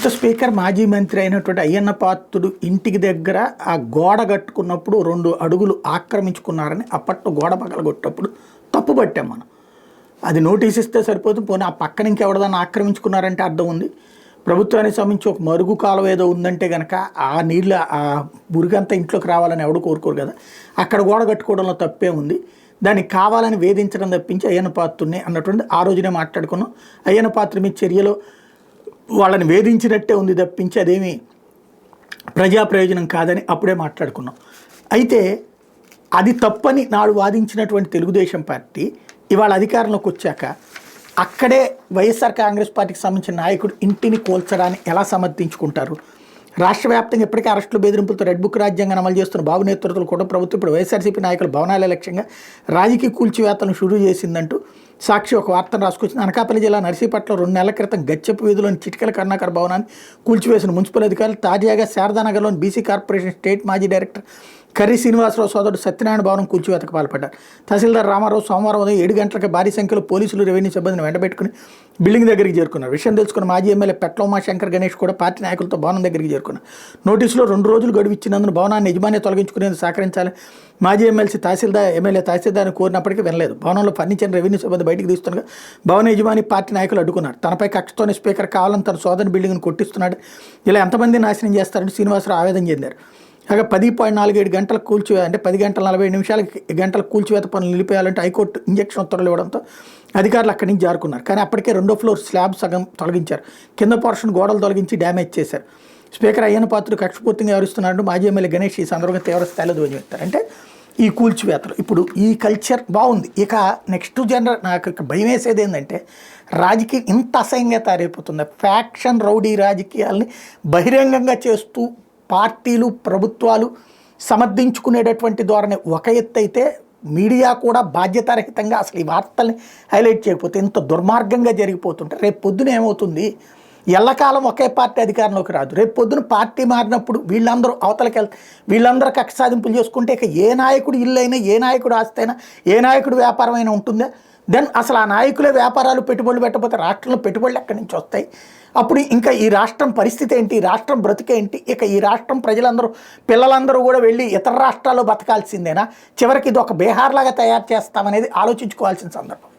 కొత్త స్పీకర్ మాజీ మంత్రి అయినటువంటి అయ్యన్న పాత్రుడు ఇంటికి దగ్గర ఆ గోడ కట్టుకున్నప్పుడు 2 అడుగులు ఆక్రమించుకున్నారని అప్పట్లో గోడ పగలగొట్టినప్పుడు తప్పుపట్టాం మనం. అది నోటీస్ ఇస్తే సరిపోతుంది. పోనీ ఆ పక్కన ఇంకెవడదాన్ని ఆక్రమించుకున్నారంటే అర్థం ఉంది. ప్రభుత్వానికి సంబంధించి ఒక మరుగు కాలం ఏదో ఉందంటే కనుక ఆ నీళ్ళు ఆ మురుగంతా ఇంట్లోకి రావాలని ఎవడు కోరుకోరు కదా. అక్కడ గోడ కట్టుకోవడంలో తప్పే ఉంది. దానికి కావాలని వేధించడం తప్పించి అయ్యన్న పాత్రుడిని అన్నటువంటి ఆ రోజునే మాట్లాడుకున్నాం. అయ్యన్న పాత్ర మీద చర్యలో వాళ్ళని వేధించినట్టే ఉంది తప్పించి అదేమి ప్రజా ప్రయోజనం కాదని అప్పుడే మాట్లాడుకున్నాం. అయితే అది తప్పని నాడు వాదించినటువంటి తెలుగుదేశం పార్టీ ఇవాళ అధికారంలోకి వచ్చాక అక్కడే వైఎస్ఆర్ కాంగ్రెస్ పార్టీకి సంబంధించిన నాయకుడు ఇంటిని కోల్చడాన్ని ఎలా సమర్థించుకుంటారు? రాష్ట్ర వ్యాప్తంగా ఇప్పటికే అరెస్టులు బెదిరింపులతో రెడ్ బుక్ రాజ్యాంగాన్ని అమలు చేస్తున్న బాబు నేతృత్వంలో కూడా ప్రభుత్వం ఇప్పుడు వైఎస్ఆర్సీపీ నాయకులు భవనాల లక్ష్యంగా రాజకీయ కూల్చివేతలను షురూ చేసిందంటూ సాక్షి ఒక వార్తను రాసుకొచ్చింది. అనకాపల్లి జిల్లా నర్సీపట్నంలో 2 నెలల క్రితం గచ్చెపు వీధిలోని చిటికల కరుణాకర్ భవనాన్ని కూల్చివేసిన మున్సిపల్ అధికారులు తాజాగా శారదానగర్లోని బీసీ కార్పొరేషన్ స్టేట్ మాజీ డైరెక్టర్ కర్రీ శ్రీనివాసరావు సోదరుడు సత్యనారాయణ భవనం కూల్చివేతకు పాల్పడ్డారు. తహసీల్దార్ రామారావు సోమవారం ఉదయం 7 గంటలకు భారీ సంఖ్యలో పోలీసులు రెవెన్యూ సిబ్బందిని వెంటబెట్టుకుని బిల్డింగ్ దగ్గరికి చేరుకున్నారు. విషయం తెలుసుకున్న మాజీ ఎమ్మెల్యే పెట్ల ఉమాశంకర్ గణేష్ కూడా పార్టీ నాయకులతో భవనం దగ్గరికి చేరుకున్నారు. నోటీసులో 2 రోజులు గడువు ఇచ్చినందున భవనాన్ని యజమాని తొలగించుకునేందుకు సహకరించాలి మాజీ ఎమ్మెల్యే తహసీల్దార్ని కోరినప్పటికీ వినలేదు. భవనంలో ఫర్నిచర్ రెవెన్యూ సిబ్బంది బయటకు తీస్తుండగా భవన యజమాని పార్టీ నాయకులు అడ్డుకున్నారు. తనపై కక్షతోనే స్పీకర్ కావాలని తన సోదరుని బిల్డింగ్ను కొట్టిస్తున్నాడు, ఇలా ఎంతమంది నాశనం చేస్తారని శ్రీనివాసరావు ఆవేదన చెందారు. కాగా 10.47 గంటలకు అంటే 10 గంటల 47 గంటలకు కూల్చివేత పనులు నిలిపేయాలంటే హైకోర్టు ఇంజక్షన్ ఉత్తర్వులు ఇవ్వడంతో అధికారులు అక్కడి నుంచి జారుకున్నారు. కానీ అప్పటికే 2వ ఫ్లోర్ స్లాబ్ సగం తొలగించారు. కింద పోర్షన్ గోడలు తొలగించి డ్యామేజ్ చేశారు. స్పీకర్ అయ్యన్న పాత్రుడు కక్షపూర్తిగా వ్యవహరిస్తున్నాడు మాజీ ఎమ్మెల్యే గణేష్ ఈ సందర్భంగా తీవ్ర స్థాయిలో ధ్వజమెత్తారు. అంటే ఈ కూల్చివేతలు ఇప్పుడు ఈ కల్చర్ బాగుంది. ఇక నెక్స్ట్ నాకు ఇక భయం వేసేది ఏంటంటే రాజకీయం ఇంత అసహ్యంగా తయారైపోతుంది. ఫ్యాక్షన్ రౌడీ రాజకీయాలని బహిరంగంగా చేస్తూ పార్టీలు ప్రభుత్వాలు సమర్థించుకునేటటువంటి ధోరణి ఒక ఎత్తు అయితే మీడియా కూడా బాధ్యతారహితంగా అసలు ఈ వార్తల్ని హైలైట్ చేయకపోతే ఇంత దుర్మార్గంగా జరిగిపోతుంటే రేపు పొద్దున ఏమవుతుంది? ఎల్లకాలం ఒకే పార్టీ అధికారంలోకి రాదు. రేపు పొద్దున పార్టీ మారినప్పుడు వీళ్ళందరూ అవతలకి వీళ్ళందరూ కక్ష సాధింపులు చేసుకుంటే ఇక ఏ నాయకుడు ఇల్లు అయినా ఏ నాయకుడు ఆస్తి అయినా ఏ నాయకుడు వ్యాపారం అయినా ఉంటుందా? దెన్ అసలు ఆ నాయకులే వ్యాపారాలు పెట్టుబడులు పెట్టకపోతే రాష్ట్రంలో పెట్టుబడులు ఎక్కడి నుంచి వస్తాయి? అప్పుడు ఇంకా ఈ రాష్ట్రం పరిస్థితి ఏంటి? రాష్ట్రం బ్రతికేంటి? ఇక ఈ రాష్ట్రం ప్రజలందరూ పిల్లలందరూ కూడా వెళ్ళి ఇతర రాష్ట్రాల్లో బతకాల్సిందేనా? చివరికి ఇది ఒక బీహార్ లాగా తయారు చేస్తామనేది ఆలోచించుకోవాల్సిన సందర్భం.